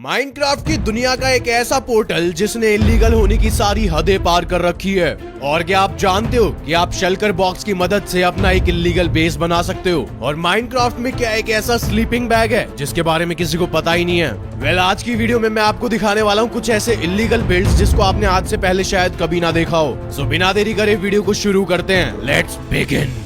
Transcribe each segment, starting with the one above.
Minecraft की दुनिया का एक ऐसा पोर्टल जिसने इलीगल होने की सारी हदें पार कर रखी है। और क्या आप जानते हो कि आप शेल्कर बॉक्स की मदद से अपना एक इलीगल बेस बना सकते हो। और माइनक्राफ्ट में क्या एक ऐसा स्लीपिंग बैग है जिसके बारे में किसी को पता ही नहीं है। वेल, आज की वीडियो में मैं आपको दिखाने वाला हूँ कुछ ऐसे इलीगल बिल्ड्स जिसको आपने आज से पहले शायद कभी ना देखा हो। सो बिना देरी करे वीडियो को शुरू करते हैं। Let's begin.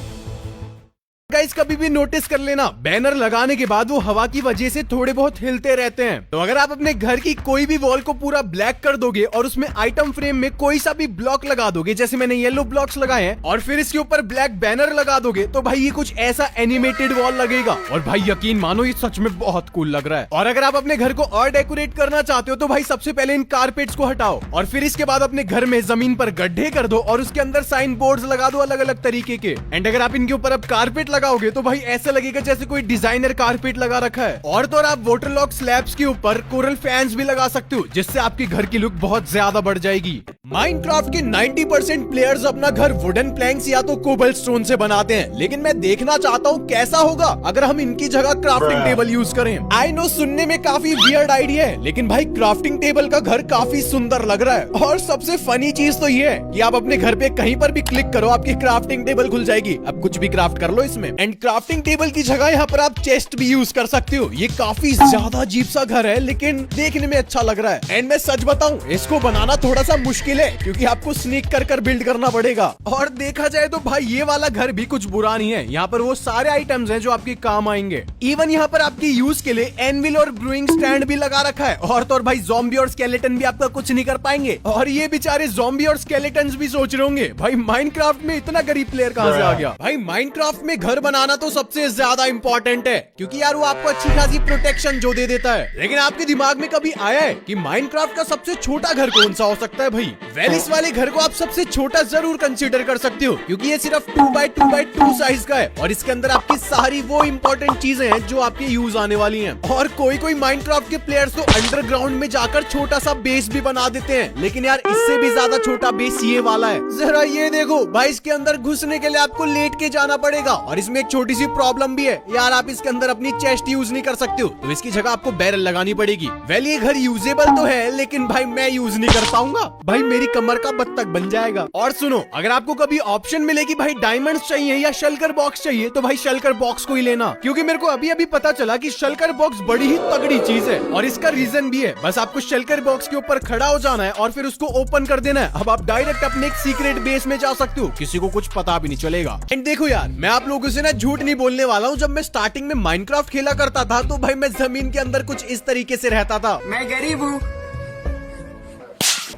गाइस, कभी भी नोटिस कर लेना, बैनर लगाने के बाद वो हवा की वजह से थोड़े बहुत हिलते रहते हैं। तो अगर आप अपने घर की कोई भी वॉल को पूरा ब्लैक कर दोगे और उसमें आइटम फ्रेम में कोई सा भी ब्लॉक लगा दोगे, जैसे मैंने येलो ब्लॉक्स लगाए हैं, और फिर इसके ऊपर ब्लैक बैनर लगा दोगे, तो भाई ये कुछ ऐसा एनिमेटेड वॉल लगेगा। और भाई यकीन मानो, ये सच में बहुत कूल लग रहा है। और अगर आप अपने घर को और डेकोरेट करना चाहते हो तो भाई सबसे पहले इन कारपेट्स को हटाओ और फिर इसके बाद अपने घर में जमीन पर गड्ढे कर दो और उसके अंदर साइन बोर्ड्स लगा दो अलग अलग तरीके के। एंड अगर आप इनके ऊपर अब कारपेट लगाओगे तो भाई ऐसा लगेगा जैसे कोई डिजाइनर कारपेट लगा रखा है। और तो और आप वाटरलॉक स्लैब्स के ऊपर कोरल फैंस भी लगा सकते हो, जिससे आपके घर की लुक बहुत ज्यादा बढ़ जाएगी। माइनक्राफ्ट के 90% प्लेयर्स अपना घर वुडन प्लैंक्स या तो कोबलस्टोन से बनाते हैं, लेकिन मैं देखना चाहता हूँ कैसा होगा अगर हम इनकी जगह क्राफ्टिंग टेबल यूज करें। आई नो, सुनने में काफी वियर्ड आइडिया है, लेकिन भाई क्राफ्टिंग टेबल का घर काफी सुंदर लग रहा है। और सबसे फनी चीज तो ये है कि आप अपने घर पे कहीं पर भी क्लिक करो, आपकी क्राफ्टिंग टेबल खुल जाएगी। अब कुछ भी क्राफ्ट कर लो इसमें। एंड क्राफ्टिंग टेबल की जगह यहाँ पर आप चेस्ट भी यूज कर सकते हो। ये काफी ज्यादा अजीब सा घर है, लेकिन देखने में अच्छा लग रहा है। एंड मैं सच बताऊं, इसको बनाना थोड़ा सा मुश्किल है क्योंकि आपको स्नीक कर बिल्ड करना पड़ेगा। और देखा जाए तो भाई ये वाला घर भी कुछ बुरा नहीं है। यहाँ पर वो सारे आइटम्स हैं जो आपके काम आएंगे। इवन यहाँ पर आपके यूज के लिए एनविल और ब्रूइंग स्टैंड भी लगा रखा है। और तो और भाई ज़ॉम्बी और स्केलेटन भी आपका कुछ नहीं कर पाएंगे। और ये बेचारे ज़ॉम्बी और स्केलेटन भी सोच रहे होंगे, भाई माइनक्राफ्ट में इतना गरीब प्लेयर कहाँ से आ गया। भाई माइनक्राफ्ट में घर बनाना तो सबसे ज्यादा इंपॉर्टेंट है, क्योंकि यार वो आपको अच्छी खासी प्रोटेक्शन जो दे देता है। लेकिन आपके दिमाग में कभी आया है कि माइनक्राफ्ट का सबसे छोटा घर कौन सा हो सकता है? भाई वेल, इस वाले घर को आप सबसे छोटा जरूर कंसीडर कर सकते हो, क्योंकि ये सिर्फ 2x2x2 साइज का है और इसके अंदर आपकी सारी वो इंपॉर्टेंट चीजें हैं जो आपके यूज आने वाली हैं। और कोई माइनक्राफ्ट के प्लेयर्स तो अंडरग्राउंड में जाकर छोटा सा बेस भी बना देते हैं, लेकिन यार इससे भी ज्यादा छोटा बेस ये वाला है। जरा ये देखो भाई, इसके अंदर घुसने के लिए आपको लेट के जाना पड़ेगा। और इसमें एक छोटी सी प्रॉब्लम भी है यार, आप इसके अंदर अपनी चेस्ट यूज नहीं कर सकते हो, तो इसकी जगह आपको बैरल लगानी पड़ेगी। वेल, ये घर यूजेबल तो है, लेकिन भाई मैं यूज नहीं कर पाऊंगा। भाई मेरी कमर का बत्तख बन जाएगा। और सुनो, अगर आपको कभी ऑप्शन मिलेगी भाई डायमंड्स चाहिए या शेल्कर बॉक्स चाहिए, तो भाई शेल्कर बॉक्स को ही लेना, क्योंकि मेरे को अभी पता चला कि शेल्कर बॉक्स बड़ी ही तगड़ी चीज है। और इसका रीजन भी है, बस आपको शेल्कर बॉक्स के ऊपर खड़ा हो जाना है और फिर उसको ओपन कर देना है। अब आप डायरेक्ट अपने एक सीक्रेट बेस में जा सकते हो, किसी को कुछ पता भी नहीं चलेगा। एंड देखो यार, मैं आप लोगों से ना झूठ नहीं बोलने वाला हूँ। जब मैं स्टार्टिंग में माइनक्राफ्ट खेला करता था तो भाई मैं जमीन के अंदर कुछ इस तरीके से रहता था। मैं गरीब हूँ।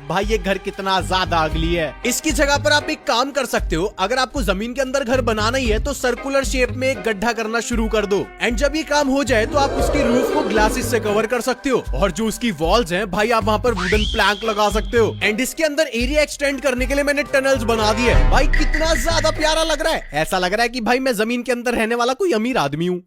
भाई ये घर कितना ज्यादा अगली है। इसकी जगह पर आप एक काम कर सकते हो, अगर आपको जमीन के अंदर घर बनाना ही है तो सर्कुलर शेप में एक गड्ढा करना शुरू कर दो। एंड जब ये काम हो जाए तो आप उसकी रूफ को ग्लासेस से कवर कर सकते हो, और जो उसकी वॉल्स हैं भाई आप वहाँ पर वुडन प्लैंक लगा सकते हो। एंड इसके अंदर एरिया एक्सटेंड करने के लिए मैंने टनल्स बना दिए। भाई कितना ज्यादा प्यारा लग रहा है, ऐसा लग रहा है कि भाई मैं जमीन के अंदर रहने वाला कोई अमीर आदमी हूँ।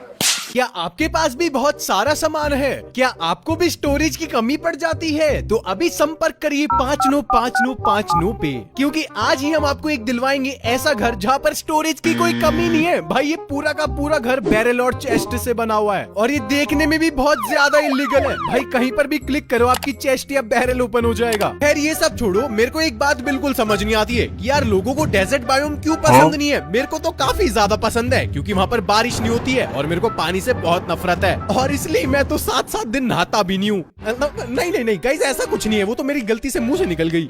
क्या आपके पास भी बहुत सारा सामान है? क्या आपको भी स्टोरेज की कमी पड़ जाती है? तो अभी संपर्क करिए 595959 पे, क्योंकि आज ही हम आपको एक दिलवाएंगे ऐसा घर जहाँ पर स्टोरेज की कोई कमी नहीं है। भाई ये पूरा का पूरा घर बैरल और चेस्ट से बना हुआ है, और ये देखने में भी बहुत ज्यादा इलीगल है। भाई कहीं पर भी क्लिक करो, आपकी चेस्ट या बैरल ओपन हो जाएगा। खैर ये सब छोड़ो, मेरे को एक बात बिल्कुल समझ नहीं आती है कि यार लोगों को डेजर्ट बायोम क्यों पसंद नहीं है। मेरे को तो काफी ज्यादा पसंद है, क्योंकि वहाँ पर बारिश नहीं होती है और मेरे को पानी से बहुत नफरत है, और इसलिए मैं तो 7-7 दिन नहाता भी नहीं हूँ। नहीं गाइस, ऐसा कुछ नहीं है, वो तो मेरी गलती से मुंह से निकल गई।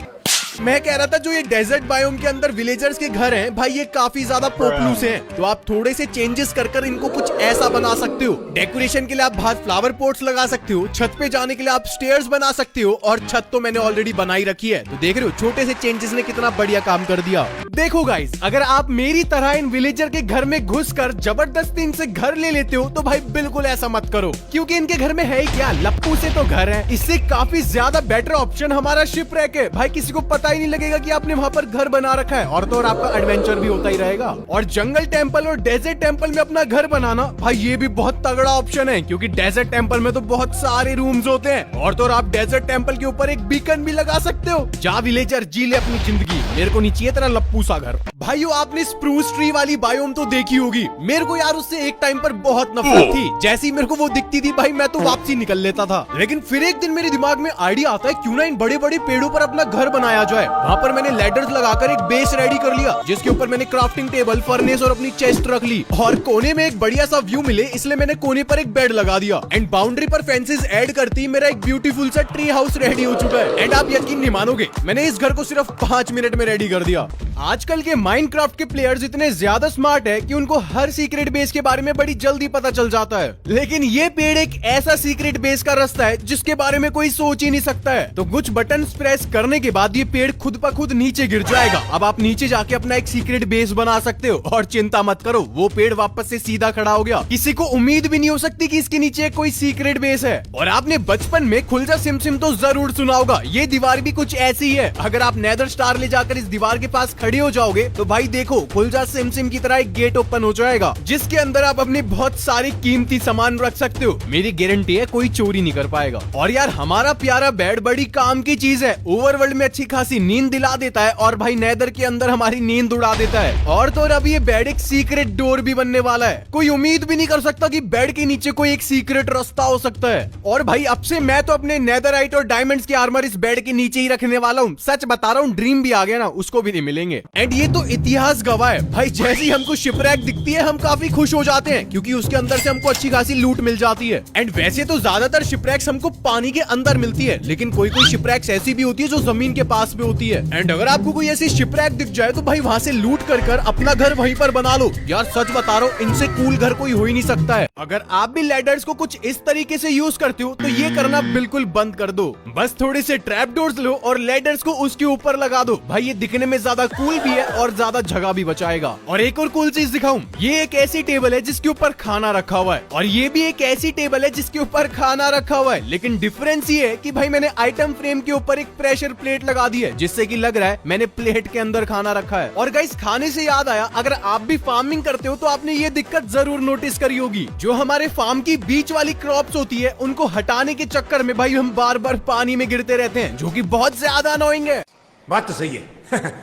मैं कह रहा था जो ये डेजर्ट बायोम के अंदर विलेजर्स के घर हैं भाई, ये काफी ज्यादा पॉपुलर हैं, तो आप थोड़े से चेंजेस कर इनको कुछ ऐसा बना सकते हो। डेकोरेशन के लिए आप बाहर फ्लावर पॉट्स लगा सकते हो, छत पे जाने के लिए आप स्टेयर्स बना सकते हो, और छत तो मैंने ऑलरेडी बनाई रखी है। तो देख रहे हो छोटे से चेंजेस ने कितना बढ़िया काम कर दिया। देखो गाइस, अगर आप मेरी तरह इन विलेजर के घर में घुसकर जबरदस्ती इनसे घर ले लेते हो तो भाई बिल्कुल ऐसा मत करो, क्योंकि इनके घर में है क्या, लप्पू से तो घर है। इससे काफी ज्यादा बेटर ऑप्शन हमारा शिप रैक है। भाई किसी को पता पता ही नहीं लगेगा कि आपने वहाँ पर घर बना रखा है, और तो और आपका एडवेंचर भी होता ही रहेगा। और जंगल टेम्पल और डेजर्ट टेम्पल में अपना घर बनाना भाई ये भी बहुत तगड़ा ऑप्शन है, क्योंकि डेजर्ट टेम्पल में तो बहुत सारे रूम्स होते हैं, और तो और आप डेजर्ट टेम्पल के ऊपर एक बीकन भी लगा सकते हो। जा विलेजर जी ले अपनी जिंदगी, मेरे को नहीं चाहिए तेरा लप्पू सा घर। भाइयों आपने स्प्रूस ट्री वाली बायोम तो देखी होगी, मेरे को यार उससे एक टाइम पर बहुत नफरत थी। जैसी मेरे को वो दिखती थी भाई मैं तो वापसी निकल लेता था। लेकिन फिर एक दिन मेरे दिमाग में आइडिया आता है क्यों ना इन बड़े बड़े पेड़ों पर अपना घर बनाया जाए। वहाँ पर मैंने लेडर्स लगाकर एक बेस रेडी कर लिया, जिसके ऊपर मैंने क्राफ्टिंग टेबल, फर्नेस और अपनी चेस्ट रख ली, और कोने में एक बढ़िया सा व्यू मिले इसलिए मैंने कोने पर एक बेड लगा दिया। एंड बाउंड्री पर फेंसेस ऐड करती मेरा एक ब्यूटीफुल सा ट्री हाउस रेडी हो चुका है। एंड आप यकीन नहीं मानोगे, मैंने इस घर को सिर्फ 5 मिनट में रेडी कर दिया। आजकल के माइनक्राफ्ट के प्लेयर्स इतने ज्यादा स्मार्ट है कि उनको हर सीक्रेट बेस के बारे में बड़ी जल्दी पता चल जाता है, लेकिन ये पेड़ एक ऐसा सीक्रेट बेस का रास्ता है जिसके बारे में कोई सोच ही नहीं सकता है। तो कुछ बटन प्रेस करने के बाद ये पेड़ खुद ब खुद नीचे गिर जाएगा। अब आप नीचे जाके अपना एक सीक्रेट बेस बना सकते हो, और चिंता मत करो वो पेड़ वापस से सीधा खड़ा हो गया। किसी को उम्मीद भी नहीं हो सकती कि इसके नीचे कोई सीक्रेट बेस है। और आपने बचपन में खुल जा सिम सिम तो जरूर सुना होगा, ये दीवार भी कुछ ऐसी है। अगर आप नेदर स्टार ले जाकर इस दीवार के पास खड़े हो जाओगे तो भाई देखो खुल जा सिम सिम की तरह एक गेट ओपन हो जाएगा, जिसके अंदर आप अपने बहुत सारे कीमती सामान रख सकते हो। मेरी गारंटी है कोई चोरी नहीं कर पाएगा। और यार हमारा प्यारा बेड बड़ी काम की चीज है, ओवरवर्ल्ड में अच्छी खासी नींद दिला देता है, और भाई नेदर के अंदर हमारी नींद उड़ा देता है। और तो और अब ये बेड एक सीक्रेट डोर भी बनने वाला है। कोई उम्मीद भी नहीं कर सकता कि बेड के नीचे कोई एक सीक्रेट रास्ता हो सकता है। और भाई अब से मैं तो अपने नेदरराइट और डायमंड्स के आर्मर इस बेड के नीचे ही रखने वाला हूँ। सच बता रहा हूँ, ड्रीम भी आ गया ना, उसको भी नहीं मिलेंगे। एंड ये तो इतिहास गवाह है भाई, जैसे ही हमको शिपरैक दिखती है हम काफी खुश हो जाते हैं, क्योंकि उसके अंदर से हमको अच्छी खासी लूट मिल जाती है। एंड वैसे तो ज्यादातर शिपरैक्स हमको पानी के अंदर मिलती है, लेकिन कोई कोई शिपरैक्स ऐसी भी होती है जो जमीन के पास में होती है। एंड अगर आपको कोई ऐसी शिपरैक दिख जाए तो भाई वहाँ से लूट कर अपना घर वहीं पर बना लो। यार सच बता रहा हूँ, इनसे कूल घर कोई हो ही नहीं सकता है। अगर आप भी लैडर्स को कुछ इस तरीके से यूज करते हो तो ये करना बिल्कुल बंद कर दो। बस थोड़े से ट्रैप डोर्स लो और लैडर्स को उसके ऊपर लगा दो। भाई ये दिखने में ज्यादा कूल भी है और ज्यादा जगह भी बचाएगा। और एक और कूल चीज दिखाऊं, ये एक ऐसी टेबल है जिसके ऊपर खाना रखा हुआ है, और ये भी एक ऐसी टेबल है जिसके ऊपर खाना रखा हुआ है। लेकिन डिफरेंस ये है कि भाई मैंने आइटम फ्रेम के ऊपर एक प्रेशर प्लेट लगा दी है, जिससे कि लग रहा है मैंने प्लेट के अंदर खाना रखा है। और गाइस खाने से याद आया, अगर आप भी फार्मिंग करते हो तो आपने ये दिक्कत जरूर नोटिस करी होगी। जो हमारे फार्म की बीच वाली क्रॉप्स होती है उनको हटाने के चक्कर में भाई हम बार बार पानी में गिरते रहते हैं, जो कि बहुत ज्यादा अनोइंग है। बात तो सही है।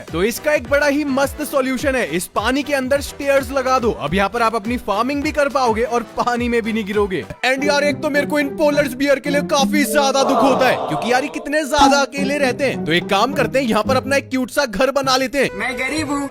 तो इसका एक बड़ा ही मस्त सॉल्यूशन है, इस पानी के अंदर स्टेयर्स लगा दो। अब यहाँ पर आप अपनी फार्मिंग भी कर पाओगे और पानी में भी नहीं गिरोगे। एंड यार एक तो मेरे को इन पोलर्स बियर के लिए काफी ज्यादा दुख होता है, क्योंकि यार ये कितने ज्यादा अकेले रहते हैं। तो एक काम करते हैं, यहाँ पर अपना एक क्यूट सा घर बना लेते हैं। मैं गरीब हूँ।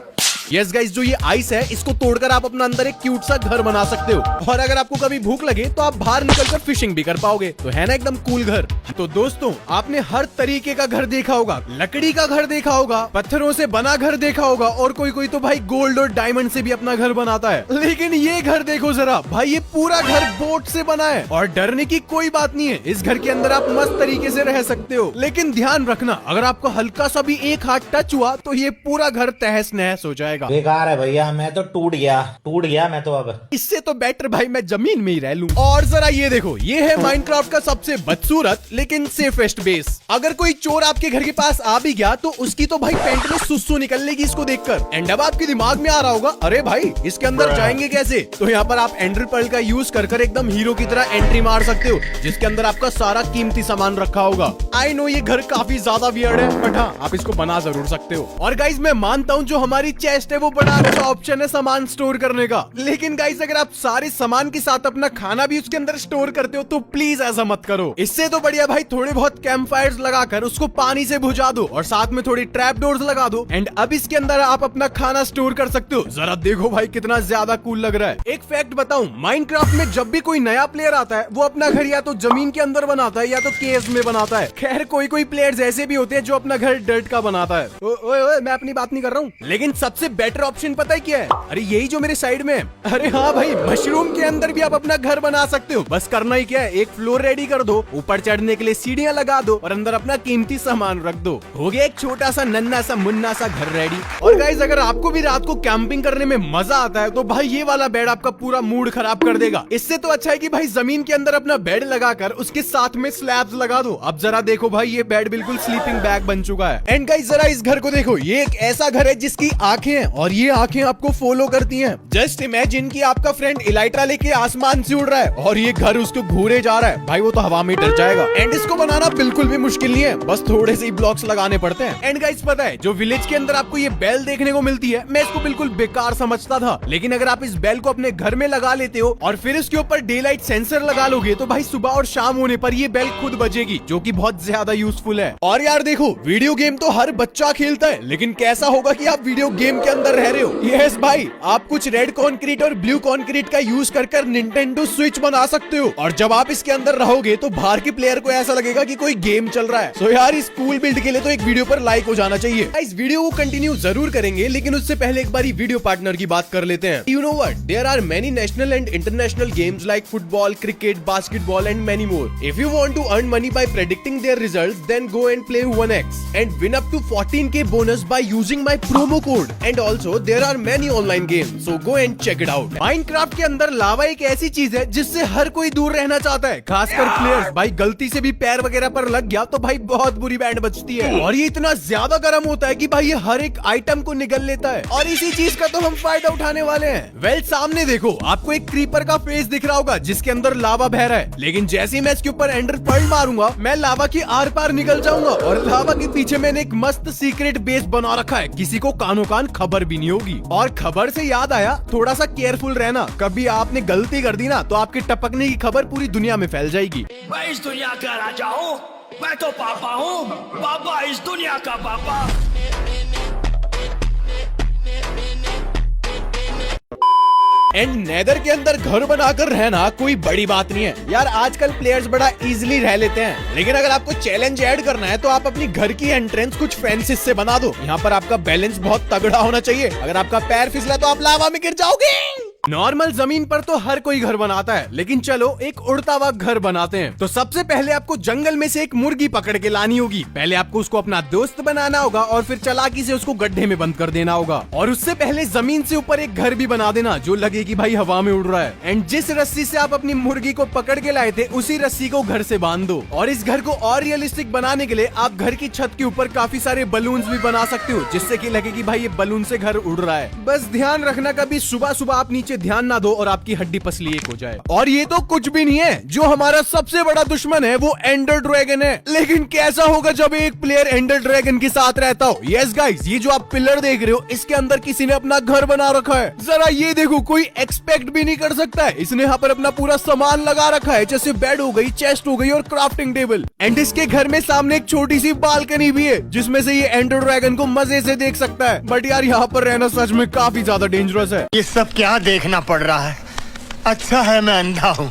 यस गाइस, जो ये आइस है इसको तोड़कर आप अपना अंदर एक क्यूट सा घर बना सकते हो, और अगर आपको कभी भूख लगे तो आप बाहर निकलकर फिशिंग भी कर पाओगे। तो है ना एकदम कूल घर। तो दोस्तों आपने हर तरीके का घर देखा होगा, लकड़ी का घर देखा होगा, पत्थरों से बना घर देखा होगा, और कोई कोई तो भाई गोल्ड और डायमंड से भी अपना घर बनाता है। लेकिन ये घर देखो जरा भाई, ये पूरा घर बोट से बना है, और डरने की कोई बात नहीं है। इस घर के अंदर आप मस्त तरीके से रह सकते हो। लेकिन ध्यान रखना, अगर आपको हल्का सा भी एक हाथ टच हुआ तो ये पूरा घर तहस नहस हो जाएगा। बेकार है भैया, मैं तो टूट गया मैं तो। अब इससे तो बेटर भाई मैं जमीन में ही रह लूं। और जरा ये देखो, ये है माइनक्राफ्ट का सबसे बदसूरत लेकिन सेफेस्ट बेस। अगर कोई चोर आपके घर के पास आ भी गया तो उसकी तो भाई पेंट में सुसु निकलेगी इसको देखकर। एंड अब आपके दिमाग में आ रहा होगा, अरे भाई इसके अंदर जाएंगे कैसे? तो यहाँ पर आप एंडर पर्ल का यूज कर एकदम हीरो की तरह एंट्री मार सकते हो, जिसके अंदर आपका सारा कीमती सामान रखा होगा। आई नो ये घर काफी ज्यादा वियर्ड है, बट हाँ आप इसको बना जरूर सकते हो। और गाइज मैं मानता हूँ जो हमारी चेस्ट है वो बड़ा अच्छा ऑप्शन है सामान स्टोर करने का। लेकिन गाइस अगर आप सारे सामान के साथ अपना खाना भी उसके अंदर स्टोर करते हो तो प्लीज ऐसा मत करो। इससे तो बढ़िया भाई थोड़े बहुत कैंप फायर्स लगाकर उसको पानी से बुझा दो, और साथ में थोड़ी ट्रैप डोर्स लगा दो। एंड अब इसके अंदर आप अपना खाना स्टोर कर सकते हो। जरा देखो भाई कितना ज्यादा कूल लग रहा है। एक फैक्ट बताऊं, माइनक्राफ्ट में जब भी कोई नया प्लेयर आता है वो अपना घर या तो जमीन के अंदर बनाता है या तो केव्स में बनाता है। खैर कोई प्लेयर्स ऐसे भी होते हैं जो अपना घर डर्ट का बनाता है। ओए मैं अपनी बात नहीं कर रहा हूँ। लेकिन सबसे बेटर ऑप्शन पता है क्या है? अरे यही जो मेरे साइड में है। अरे हाँ भाई, मशरूम के अंदर भी आप अपना घर बना सकते हो। बस करना ही क्या है, एक फ्लोर रेडी कर दो, ऊपर चढ़ने के लिए सीढ़ियाँ लगा दो और अंदर अपना कीमती सामान रख दो। हो गया एक छोटा सा नन्ना सा मुन्ना सा घर रेडी। और गाइस, अगर आपको भी रात को कैंपिंग करने में मजा आता है तो भाई ये वाला बेड आपका पूरा मूड खराब कर देगा। इससे तो अच्छा है कि भाई जमीन के अंदर अपना बेड लगाकर उसके साथ में स्लैब्स लगा दो। अब जरा देखो भाई, ये बेड बिल्कुल स्लीपिंग बैग बन चुका है। एंड गाइस, जरा इस घर को देखो, ये एक ऐसा घर है जिसकी आंखें हैं और ये आंखें आपको फॉलो करती हैं। जस्ट इमेजिन कि आपका फ्रेंड इलाइट्रा लेके आसमान से उड़ रहा है और ये घर उसको घूरे जा रहा है, भाई वो तो हवा में डर जाएगा। एंड इसको बनाना बिल्कुल भी मुश्किल नहीं है, बस थोड़े से ही ब्लॉक्स लगाने पड़ते हैं। एंड गाइस, पता है जो विलेज के अंदर आपको ये बेल देखने को मिलती है, मैं इसको बिल्कुल बेकार समझता था, लेकिन अगर आप इस बेल को अपने घर में लगा लेते हो और फिर इसके ऊपर डे लाइट सेंसर लगा लोगे तो भाई सुबह और शाम होने पर ये बेल खुद बजेगी, जो कि बहुत ज्यादा यूजफुल है। और यार देखो, वीडियो गेम तो हर बच्चा खेलता है, लेकिन कैसा होगा कि आप वीडियो गेम के अंदर रह रहे हो। यस भाई, आप कुछ रेड कॉन्क्रीट और ब्लू कॉन्क्रीट का यूज कर निंटेंडो स्विच बना सकते हो और जब आप इसके अंदर रहोगे तो बाहर के प्लेयर को ऐसा लगेगा कि कोई गेम चल रहा है। सो यार, इस कूल बिल्ड के लिए तो एक वीडियो पर लाइक हो जाना चाहिए। इस वीडियो को कंटिन्यू जरूर करेंगे, लेकिन उससे पहले एक बारी वीडियो पार्टनर की बात कर लेते हैं। You know what, there are many national and international games like football, cricket, basketball and many more. If you want to earn money by predicting their results, then go and play 1x and win up to 14K bonus by using my promo code. And also there are many online games, so go and check it out. Minecraft के अंदर लावा एक ऐसी चीज है जिससे हर कोई दूर रहना चाहता है, खासकर प्लेयर्स। भाई गलती से भी पैर वगैरह पर लग गया तो भाई बहुत बुरी बैंड बजती है और ये इतना ज्यादा गर्म होता है कि भाई ये हर एक आइटम को निगल लेता है और इसी चीज का तो हम फायदा उठाने वाले हैं। वेल, सामने देखो, आपको एक क्रीपर का फेस दिख रहा होगा जिसके अंदर लावा बह रहा है, लेकिन जैसे ही मैं इसके ऊपर एंडर पर्ल मारूंगा, मैं लावा की आर पार निकल जाऊंगा और लावा के पीछे मैंने एक मस्त सीक्रेट बेस बना रखा है, किसी को कानो कान खबर भी नहीं होगी। और खबर से याद आया, थोड़ा सा केयरफुल रहना, कभी आपने गलती कर दी ना तो आपके टपकने की खबर पूरी दुनिया में फैल जाएगी। मैं इस दुनिया का राजा हूँ, मैं तो पापा हूँ, पापा इस दुनिया का पापा। एंड नेदर के अंदर घर बनाकर रहना कोई बड़ी बात नहीं है यार, आजकल प्लेयर्स बड़ा इजीली रह लेते हैं। लेकिन अगर आपको चैलेंज ऐड करना है तो आप अपनी घर की एंट्रेंस कुछ फेंसेस से बना दो। यहाँ पर आपका बैलेंस बहुत तगड़ा होना चाहिए, अगर आपका पैर फिसला तो आप लावा में गिर जाओगे। नॉर्मल जमीन पर तो हर कोई घर बनाता है, लेकिन चलो एक उड़ता हुआ घर बनाते हैं। तो सबसे पहले आपको जंगल में से एक मुर्गी पकड़ के लानी होगी। पहले आपको उसको अपना दोस्त बनाना होगा और फिर चालाकी से उसको गड्ढे में बंद कर देना होगा। और उससे पहले जमीन से ऊपर एक घर भी बना देना जो लगे कि भाई हवा में उड़ रहा है। एंड जिस रस्सी से आप अपनी मुर्गी को पकड़ के लाए थे, उसी रस्सी को घर से बांध दो। और इस घर को और रियलिस्टिक बनाने के लिए आप घर की छत के ऊपर काफी सारे बलून्स भी बना सकते हो, जिससे कि लगे कि भाई ये बलून से घर उड़ रहा है। बस ध्यान रखना कभी सुबह सुबह आप नीचे ध्यान ना दो और आपकी हड्डी पसली एक हो जाए। और ये तो कुछ भी नहीं है, जो हमारा सबसे बड़ा दुश्मन है वो एंडर ड्रैगन है। लेकिन कैसा होगा जब एक प्लेयर एंडर ड्रैगन के साथ रहता हो। यस गाइस, ये जो आप पिलर देख रहे हो, इसके अंदर किसी ने अपना घर बना रखा है। जरा ये देखो, कोई एक्सपेक्ट भी नहीं कर सकता है, इसने यहाँ पर अपना पूरा सामान लगा रखा है, जैसे बेड हो गई, चेस्ट हो गई और क्राफ्टिंग टेबल। एंड इसके घर में सामने एक छोटी सी बालकनी भी है, जिसमें से ये एंडर ड्रैगन को मजे से देख सकता है। बट यार, यहाँ पर रहना सच में काफी ज्यादा डेंजरस है। ये सब क्या देखना पड़ रहा है? अच्छा है मैं अंधा हूँ।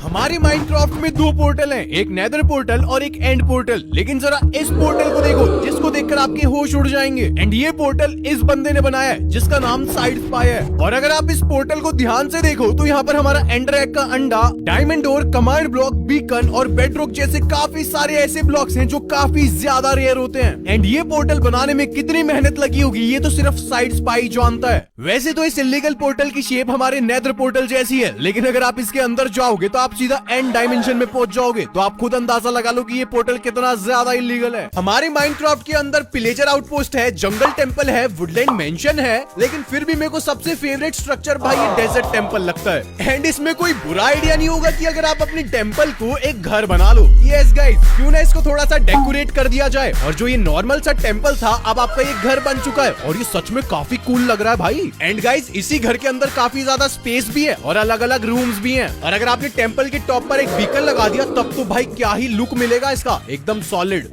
हमारे माइनक्राफ्ट में दो पोर्टल हैं, एक नेदर पोर्टल और एक एंड पोर्टल। लेकिन जरा इस पोर्टल को देखो, जिसको देखकर आपके होश उड़ जाएंगे। एंड ये पोर्टल इस बंदे ने बनाया है, जिसका नाम साइड स्पाई है। और अगर आप इस पोर्टल को ध्यान से देखो तो यहाँ पर हमारा एंडर एग का अंडा, diamond door, command block, beacon और बेडरॉक जैसे काफी सारे ऐसे ब्लॉक्स हैं जो काफी ज्यादा रेयर होते हैं। एंड ये पोर्टल बनाने में कितनी मेहनत लगी होगी ये तो सिर्फ साइड स्पाई जानता है। वैसे तो इस इलीगल पोर्टल की शेप हमारे नेदर पोर्टल जैसी है, लेकिन अगर आप इसके अंदर जाओगे तो आप सीधा एंड डायमेंशन में पहुंच जाओगे। तो आप खुद अंदाजा लगा लो कि ये पोर्टल कितना ज्यादा इलीगल है। हमारे माइनक्राफ्ट के अंदर पिलेजर आउटपोस्ट है, जंगल टेंपल है, वुडलैंड मेंशन है, लेकिन फिर भी मेरे को सबसे फेवरेट स्ट्रक्चर भाई ये डेजर्ट टेंपल लगता है। एंड इसमें कोई बुरा आइडिया नहीं होगा कि अगर आप अपनी टेंपल को एक घर बना लो। यस गाइस, क्यों ना इसको थोड़ा सा डेकोरेट कर दिया जाए। और जो ये नॉर्मल सा टेंपल था, अब आपका ये घर बन चुका है और ये सच में काफी कूल लग रहा है भाई। एंड गाइस, इसी घर के अंदर काफी ज्यादा स्पेस भी है और अलग अलग रूम्स भी हैं। और अगर आपने टेंपल के टॉप पर एक बीकन लगा दिया तब तो भाई क्या ही लुक मिलेगा इसका, एकदम सॉलिड।